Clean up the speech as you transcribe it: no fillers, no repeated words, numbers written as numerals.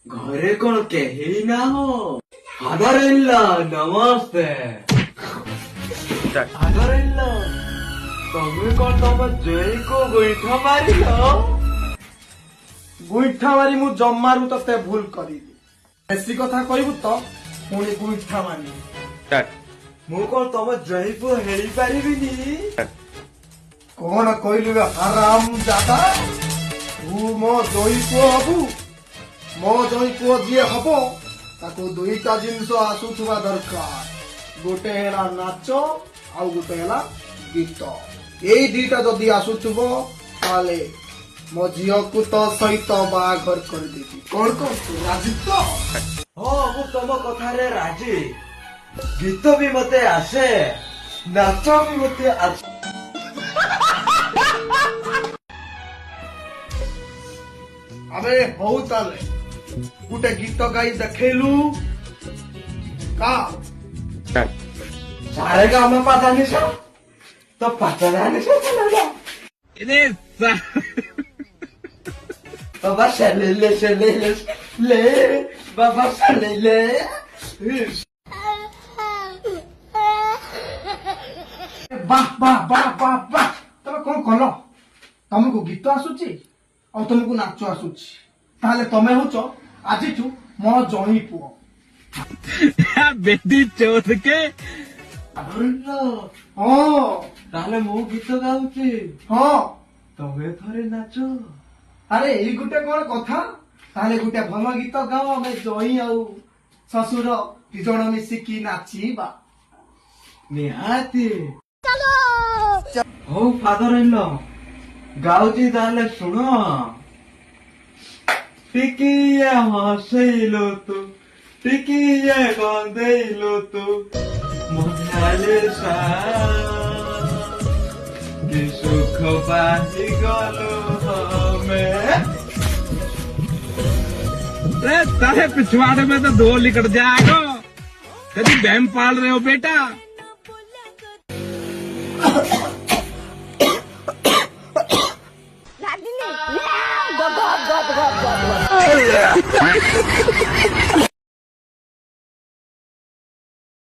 घरे कौन कही ना हो फादर इन लॉ नमस्ते फादर इन लॉ तुम्हें कौन तुम जय को गोईठा मारी हो गुइठा मारी मु जम्मारू तते भूल करी बेसी कथा कहबू तो पुणी गुइठा मारी मु कौन तुम जय को हेली पारिबिनी कौन कहलु हराम जादा तू मो जई पुओ हबू मो जई पुओ जी हबो ताको दुईटा जिनस आसुथुवा दरकार गोटे हेला नाच आउ गोटे हेला गीत एई दुईटा जदि आसुथुबो ताले मो झील को तो सहित बाघर कर देती कौन कौन तू राजी तो हाँ मु तुम कथा रे राजी गीत भी मते आसे नाच भी मते आसे अबे हौ ताले गोटे गीत गाई देखेलु का सारे का हमें पता नहीं था तो पता नहीं था बाबा चले ले बाबा चले ले वाह वाह वाह वाह वाह तमे कौन कल तुमको गीत आसुची और तुमको नाच आसुची ताहले तमे होच आजिठू मो जई पुओ बेटी चौथ के हाँ ताहले मु गीत गाउची हाँ तमे थरे नाच अरे एई गुटे कौन कथा ताहले गुटे भल गीत गाओ आमे जई आउ ससुर दी जण मिसिकी नाचिबा निहाती हो फादर इन लॉ गाउची ताहले सुनो टिकिए हसैलो तू टिकिए गंदैलो तू मनाले सा कि सुख पाही गलो हमें तारे पिछवाड़े में तो दो लिकट जाएगा कभी बहम पाल रहे हो बेटा Go, go, go, go, go, go.